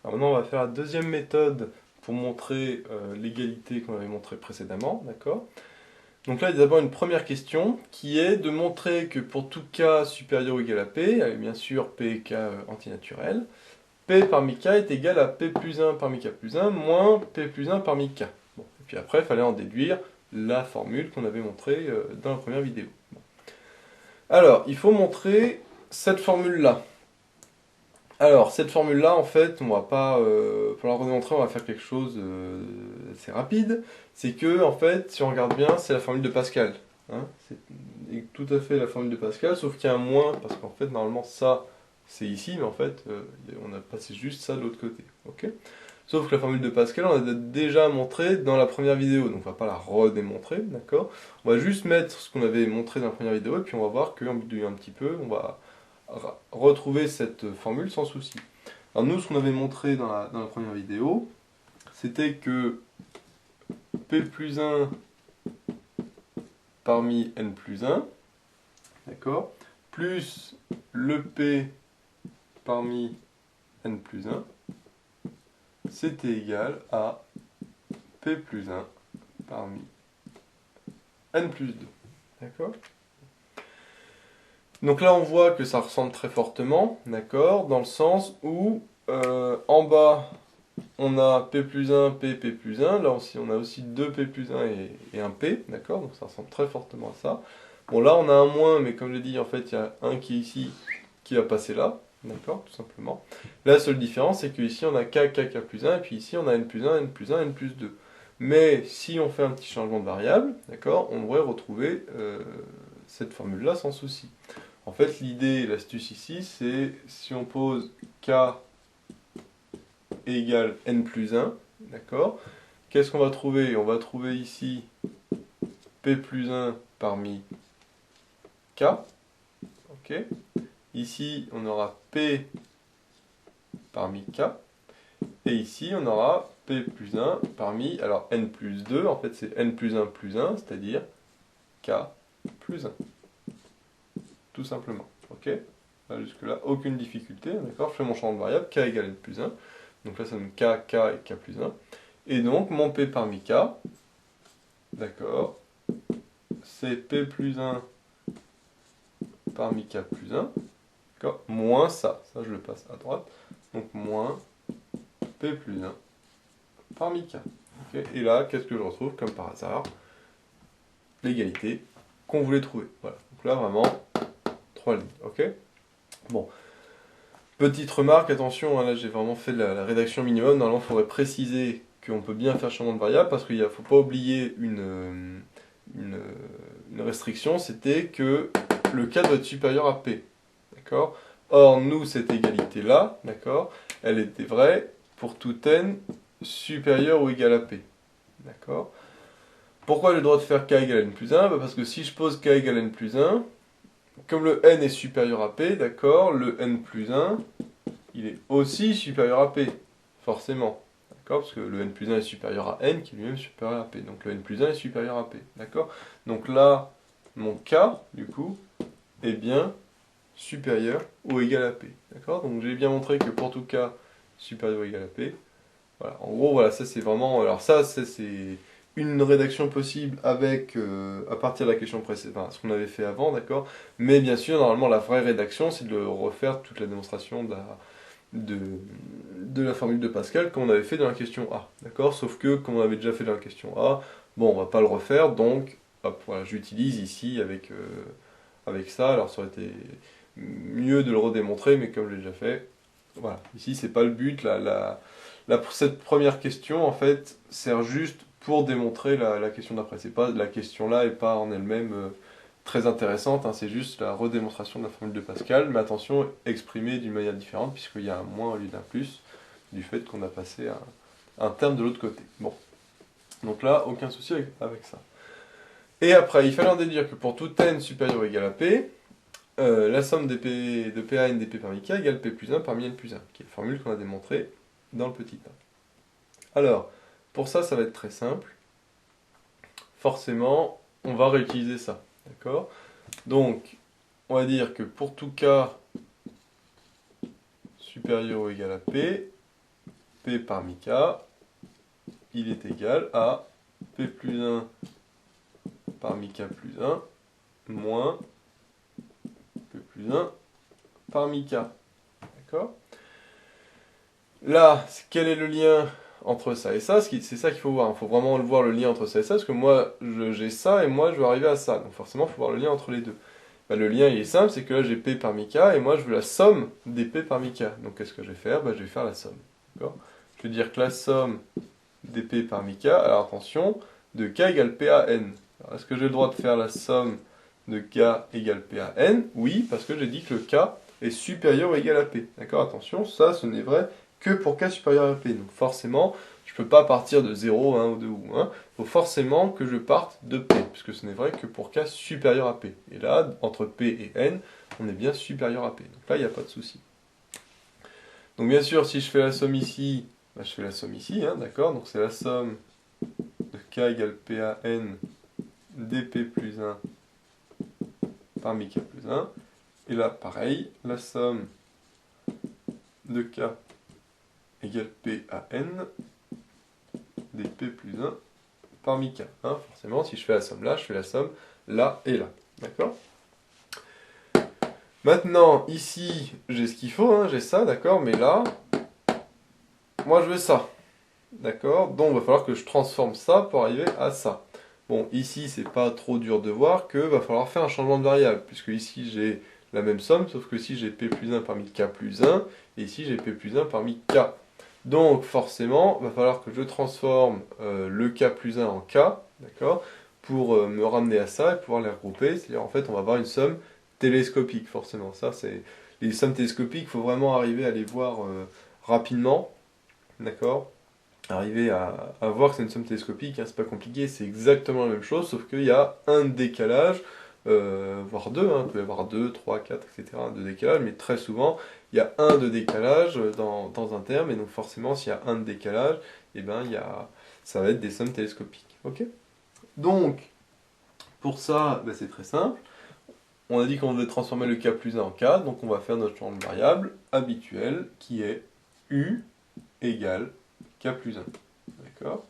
Alors maintenant, on va faire la deuxième méthode pour montrer l'égalité qu'on avait montré précédemment, d'accord? Donc là, il y a d'abord une première question qui est de montrer que pour tout k supérieur ou égal à p, avec bien sûr p et k antinaturels, p parmi k est égal à p plus 1 parmi k plus 1 moins p plus 1 parmi k. Bon. Et puis après, il fallait en déduire la formule qu'on avait montrée dans la première vidéo. Bon. Alors, il faut montrer cette formule-là. Alors, cette formule-là, en fait, on va pas, pour la redémontrer, on va faire quelque chose assez rapide. C'est que, en fait, si on regarde bien, c'est la formule de Pascal. Hein, c'est tout à fait la formule de Pascal, sauf qu'il y a un moins, parce qu'en fait, normalement, ça, c'est ici, mais en fait, on a passé juste ça de l'autre côté. Ok. Sauf que la formule de Pascal, on l'a déjà montré dans la première vidéo, donc on va pas la redémontrer, d'accord? On va juste mettre ce qu'on avait montré dans la première vidéo, et puis on va voir qu'en bidouillant un petit peu, on va retrouver cette formule sans souci. Alors nous, ce qu'on avait montré dans la première vidéo, c'était que p plus 1 parmi n plus 1, d'accord, plus le p parmi n plus 1, c'était égal à p plus 1 parmi n plus 2. D'accord? Donc là, on voit que ça ressemble très fortement, d'accord, dans le sens où en bas, on a p plus 1, p plus 1. Là aussi, on a aussi 2 p plus 1 et un p, d'accord, donc ça ressemble très fortement à ça. Bon, là, on a un moins, mais comme je l'ai dit, en fait, il y a un qui est ici, qui va passer là, d'accord, tout simplement. La seule différence, c'est qu'ici, on a k plus 1, et puis ici, on a n plus 1, n plus 1, n plus 2. Mais si on fait un petit changement de variable, d'accord, on devrait retrouver cette formule-là sans souci. En fait, l'idée, l'astuce ici, c'est si on pose k égale n plus 1, d'accord, qu'est-ce qu'on va trouver? On va trouver ici p plus 1 parmi k, ok. Ici, on aura p parmi k, et ici, on aura p plus 1 parmi, alors n plus 2, en fait, c'est n plus 1 plus 1, c'est-à-dire k plus 1, tout simplement, ok. Jusque-là, aucune difficulté, d'accord. Je fais mon changement de variable, k égale n plus 1, donc là, ça donne k, k et k plus 1. Et donc, mon p parmi k, d'accord, c'est p plus 1 parmi k plus 1, d'accord, moins ça je le passe à droite, donc moins p plus 1 parmi k. Okay. Et là, qu'est-ce que je retrouve comme par hasard? L'égalité qu'on voulait trouver. Voilà, donc là, vraiment, 3 lignes, ok. Bon. Petite remarque, attention, hein, là j'ai vraiment fait la rédaction minimum. Normalement, il faudrait préciser qu'on peut bien faire changement de variable parce qu'il ne faut pas oublier une restriction, c'était que le k doit être supérieur à p. D'accord? Or, nous, cette égalité-là, d'accord, elle était vraie pour tout n supérieur ou égal à p. D'accord? Pourquoi j'ai le droit de faire k égale n plus 1? Parce que si je pose k égale n plus 1, comme le n est supérieur à p, d'accord, le n plus 1, il est aussi supérieur à p, forcément. D'accord, parce que le n plus 1 est supérieur à n, qui est lui-même supérieur à p. Donc le n plus 1 est supérieur à p. D'accord? Donc là, mon k, du coup, est bien supérieur ou égal à p. D'accord? Donc j'ai bien montré que pour tout k supérieur ou égal à p, voilà. En gros, voilà, ça c'est vraiment... Alors ça, c'est une rédaction possible avec, à partir de la question précédente, enfin, ce qu'on avait fait avant, d'accord? Mais bien sûr, normalement, la vraie rédaction, c'est de refaire toute la démonstration de la formule de Pascal comme on avait fait dans la question A, d'accord? Sauf que, comme on avait déjà fait dans la question A, bon, on va pas le refaire, donc, hop, voilà, j'utilise ici avec ça, alors ça aurait été mieux de le redémontrer, mais comme j'ai déjà fait, voilà. Ici, c'est pas le but, cette première question, en fait, sert juste pour démontrer la question d'après. C'est pas, la question-là est pas en elle-même très intéressante, hein, c'est juste la redémonstration de la formule de Pascal, mais attention, exprimée d'une manière différente, puisqu'il y a un moins au lieu d'un plus, du fait qu'on a passé un terme de l'autre côté. Bon. Donc là, aucun souci avec ça. Et après, il fallait en déduire que pour tout n supérieur ou égal à p, la somme de PA n dp parmi k égale p plus 1 parmi n plus 1, qui est la formule qu'on a démontrée dans le petit a. Alors, pour ça, ça va être très simple. Forcément, on va réutiliser ça. D'accord? Donc, on va dire que pour tout k supérieur ou égal à p, P parmi K, il est égal à P plus 1 parmi K plus 1 moins P plus 1 parmi K. D'accord? Là, quel est le lien entre ça et ça? C'est ça qu'il faut voir. Il faut vraiment voir le lien entre ça et ça, parce que moi, j'ai ça et moi, je veux arriver à ça. Donc forcément, il faut voir le lien entre les deux. Bah, le lien, il est simple, c'est que là, j'ai P parmi K, et moi, je veux la somme des P parmi K. Donc qu'est-ce que je vais faire? Bah, je vais faire la somme. D'accord? Je vais dire que la somme des P parmi K, alors attention, de K égale P à N. Est-ce que j'ai le droit de faire la somme de K égale P à N? Oui, parce que j'ai dit que le K est supérieur ou égal à P. D'accord? Attention, ça, ce n'est vrai que pour K supérieur à P. Donc forcément, je ne peux pas partir de 0, 1 ou 2 ou 1. Il faut forcément que je parte de P, puisque ce n'est vrai que pour K supérieur à P. Et là, entre P et N, on est bien supérieur à P. Donc là, il n'y a pas de souci. Donc bien sûr, si je fais la somme ici, bah, je fais la somme ici, hein, d'accord? Donc c'est la somme de K égale P à N dP plus 1 parmi K plus 1. Et là, pareil, la somme de K égale P à N dP plus 1 parmi K. Hein, forcément, si je fais la somme là, je fais la somme là et là. D'accord? Maintenant, ici, j'ai ce qu'il faut, hein, j'ai ça, d'accord? Mais là, moi je veux ça. D'accord? Donc, il va falloir que je transforme ça pour arriver à ça. Bon, ici, c'est pas trop dur de voir que va falloir faire un changement de variable, puisque ici, j'ai la même somme, sauf que ici, j'ai P plus 1 parmi K plus 1, et ici, j'ai P plus 1 parmi K. Donc, forcément, il va falloir que je transforme le K plus 1 en K, d'accord? Pour me ramener à ça et pouvoir les regrouper. C'est-à-dire, en fait, on va avoir une somme télescopique, forcément. Ça, c'est... Les sommes télescopiques, il faut vraiment arriver à les voir rapidement, d'accord? Arriver à voir que c'est une somme télescopique, hein, c'est pas compliqué, c'est exactement la même chose, sauf qu'il y a un décalage, voire deux, hein, il peut y avoir 2, 3, 4, etc., de décalage, mais très souvent, il y a un de décalage dans un terme, et donc forcément, s'il y a un de décalage, et ben, ça va être des sommes télescopiques. Ok? Donc, pour ça, ben, c'est très simple. On a dit qu'on devait transformer le K plus 1 en K, donc on va faire notre changement de variable habituel, qui est U égale K plus 1. D'accord?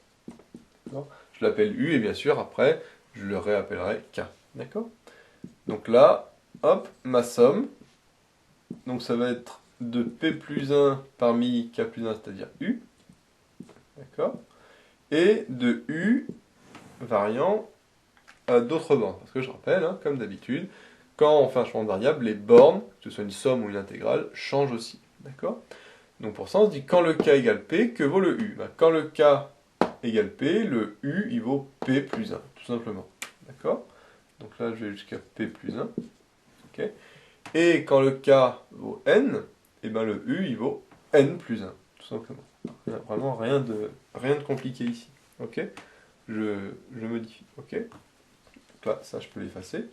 Je l'appelle U et bien sûr après je le réappellerai K. D'accord? Donc là, hop, ma somme. Donc ça va être de P plus 1 parmi K plus 1, c'est-à-dire U. D'accord? Et de U variant à d'autres bornes. Parce que je rappelle, hein, comme d'habitude, quand on fait un changement de variable, les bornes, que ce soit une somme ou une intégrale, changent aussi. D'accord? Donc pour ça, on se dit quand le K égale P, que vaut le U? Ben, quand le K égale P, le U, il vaut P plus 1, tout simplement. D'accord? Donc là, je vais jusqu'à P plus 1. Okay. Et quand le K vaut N, et ben le U, il vaut N plus 1, tout simplement. Il n'y a vraiment rien de compliqué ici. Ok? Je modifie. Ok? Donc là, ça, je peux l'effacer.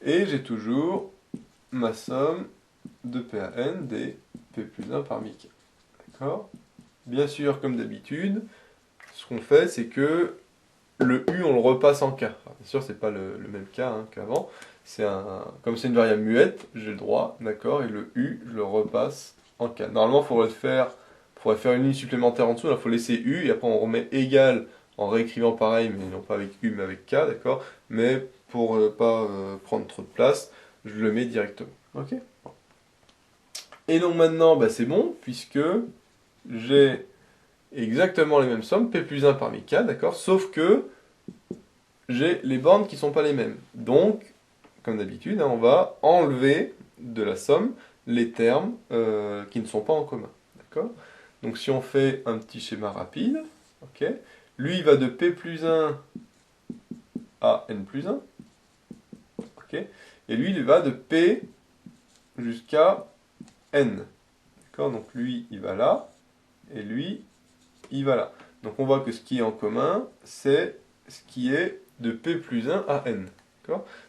Et j'ai toujours ma somme de P à N des P plus 1 parmi K. D'accord? Bien sûr, comme d'habitude, ce qu'on fait, c'est que le U, on le repasse en K. Enfin, bien sûr, c'est pas le même K hein, qu'avant. Comme c'est une variable muette, j'ai le droit, d'accord, et le U, je le repasse en K. Normalement, il faudrait faire une ligne supplémentaire en dessous, il faut laisser U, et après on remet égal en réécrivant pareil, mais non pas avec U, mais avec K, d'accord. Mais pour ne pas prendre trop de place, je le mets directement. Ok. Et donc maintenant, bah, c'est bon, puisque j'ai exactement les mêmes sommes, P plus 1 parmi K, d'accord, sauf que j'ai les bornes qui ne sont pas les mêmes. Donc, comme d'habitude, hein, on va enlever de la somme les termes qui ne sont pas en commun. D'accord? Donc si on fait un petit schéma rapide, ok, lui il va de P plus 1 à N plus 1, ok, et lui il va de P jusqu'à N. D'accord? Donc lui il va là, et lui il va là. Donc on voit que ce qui est en commun, c'est ce qui est de P plus 1 à N.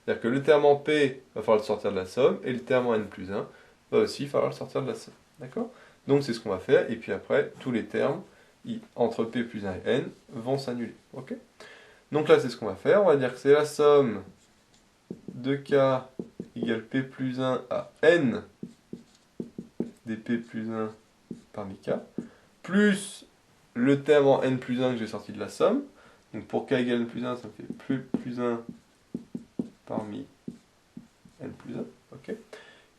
C'est-à-dire que le terme en P va falloir le sortir de la somme, et le terme en N plus 1 va aussi falloir le sortir de la somme. D'accord? Donc c'est ce qu'on va faire, et puis après, tous les termes entre P plus 1 et N vont s'annuler. Ok? Donc là, c'est ce qu'on va faire. On va dire que c'est la somme de K égale P plus 1 à N des P plus 1 parmi K, plus le terme en n plus 1 que j'ai sorti de la somme. Donc pour k égale n plus 1, ça me fait plus 1 parmi n plus 1. Ok.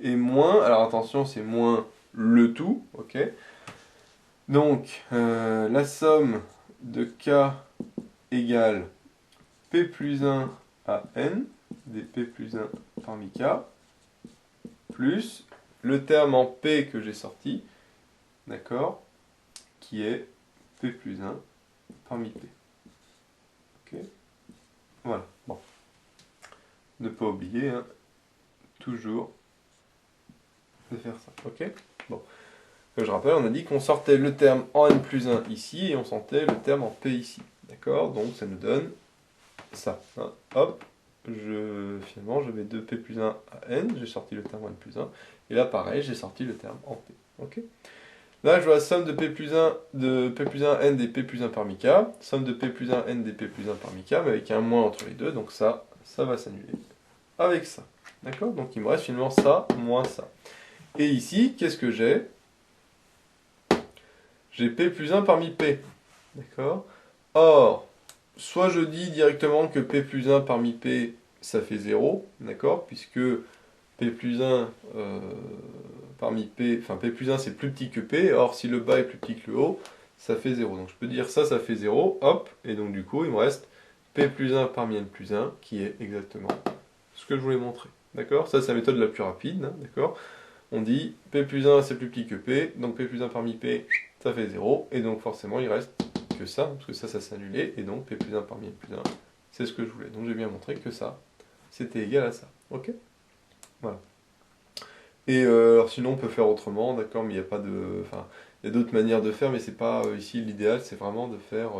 Et moins, alors attention, c'est moins le tout. Ok. Donc la somme de k égale p plus 1 à n, des p plus 1 parmi k, plus le terme en p que j'ai sorti, d'accord, qui est p plus 1 parmi p. Ok. Voilà, bon. Ne pas oublier, hein, toujours de faire ça. Ok. Bon. Comme je rappelle, on a dit qu'on sortait le terme en n plus 1 ici et on sortait le terme en p ici. D'accord. Donc ça nous donne ça. Hein. Hop. Finalement, je mets 2p plus 1 à n. J'ai sorti le terme en n plus 1. Et là, pareil, j'ai sorti le terme en p. Ok. Là, je vois la somme de p plus 1 n des p plus 1 parmi k. Somme de p plus 1 n des p plus 1 parmi k, mais avec un moins entre les deux. Donc ça va s'annuler avec ça. D'accord. Donc il me reste finalement ça moins ça. Et ici, qu'est-ce que j'ai? J'ai p plus 1 parmi p. D'accord. Or, soit je dis directement que p plus 1 parmi p, ça fait 0. D'accord. Puisque p plus 1 parmi p, enfin p plus 1 c'est plus petit que p. Or, si le bas est plus petit que le haut, ça fait 0. Donc je peux dire ça fait 0. Hop. Et donc du coup, il me reste p plus 1 parmi n plus 1, qui est exactement ce que je voulais montrer. D'accord. Ça, c'est la méthode la plus rapide. Hein, d'accord. On dit p plus 1 c'est plus petit que p, donc p plus 1 parmi p, ça fait 0, et donc forcément il reste que ça, parce que ça s'est annulé, et donc p plus 1 parmi n plus 1, c'est ce que je voulais. Donc j'ai bien montré que ça, c'était égal à ça. Ok. Voilà. Et alors sinon on peut faire autrement, d'accord, mais il n'y a pas de... Enfin, il y a d'autres manières de faire, mais c'est pas ici l'idéal, c'est vraiment de faire...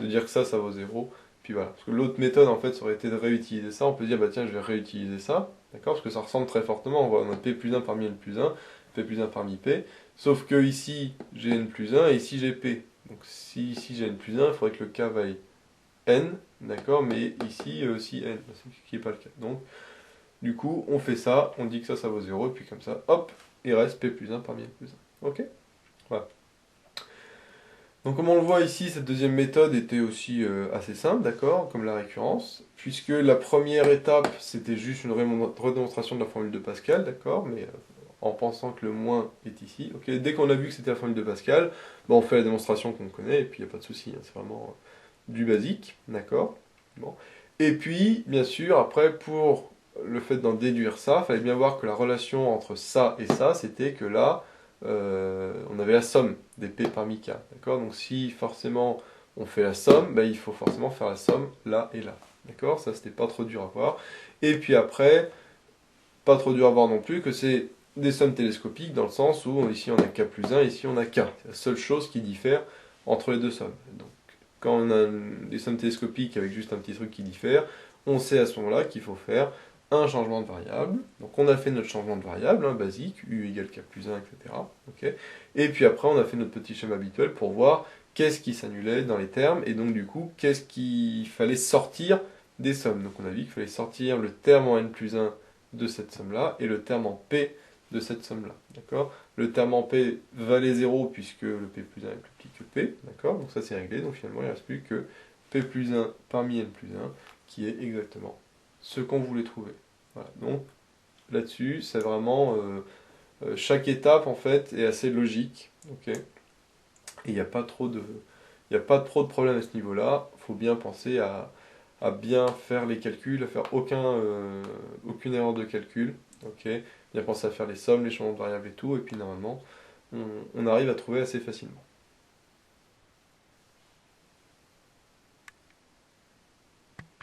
de dire que ça vaut 0. Puis voilà. Parce que l'autre méthode, en fait, ça aurait été de réutiliser ça. On peut dire, bah tiens, je vais réutiliser ça. D'accord. Parce que ça ressemble très fortement. On a P plus 1 parmi N plus 1, P plus 1 parmi P. Sauf que ici, j'ai N plus 1 et ici, j'ai P. Donc si ici, j'ai N plus 1, il faudrait que le K vaille N. D'accord. Mais ici, aussi N. Ce qui n'est pas le cas. Donc, du coup, on fait ça. On dit que ça vaut 0. Et puis comme ça, hop, il reste P plus 1 parmi N plus 1. Ok. Voilà. Donc comme on le voit ici, cette deuxième méthode était aussi assez simple, d'accord, comme la récurrence, puisque la première étape, c'était juste une redémonstration de la formule de Pascal, d'accord, mais en pensant que le moins est ici. Ok. Dès qu'on a vu que c'était la formule de Pascal, on fait la démonstration qu'on connaît, et puis il n'y a pas de souci, hein, c'est vraiment du basique, d'accord. Bon. Et puis, bien sûr, après, pour le fait d'en déduire ça, il fallait bien voir que la relation entre ça et ça, c'était que là, on avait la somme des P parmi K. D'accord. Donc si forcément on fait la somme, il faut forcément faire la somme là et là. D'accord. Ça, c'était pas trop dur à voir. Et puis après, pas trop dur à voir non plus, que c'est des sommes télescopiques dans le sens où ici on a K plus 1, ici on a K. C'est la seule chose qui diffère entre les deux sommes. Donc quand on a des sommes télescopiques avec juste un petit truc qui diffère, on sait à ce moment-là qu'il faut faire un changement de variable. Donc on a fait notre changement de variable, hein, basique, u égale k plus 1, etc. Okay. Et puis après on a fait notre petit schéma habituel pour voir qu'est-ce qui s'annulait dans les termes, et donc du coup qu'est-ce qu'il fallait sortir des sommes. Donc on a vu qu'il fallait sortir le terme en n plus 1 de cette somme-là, et le terme en p de cette somme-là. D'accord. Le terme en p valait 0 puisque le p plus 1 est plus petit que p. D'accord. Donc ça c'est réglé, donc finalement il ne reste plus que p plus 1 parmi n plus 1, qui est exactement ce qu'on voulait trouver. Voilà. Donc là-dessus, c'est vraiment chaque étape en fait est assez logique, ok. Et il n'y a pas trop de problème à ce niveau-là. Il faut bien penser à bien faire les calculs, à faire aucune erreur de calcul, ok. Bien penser à faire les sommes, les changements de variables et tout, et puis normalement on arrive à trouver assez facilement.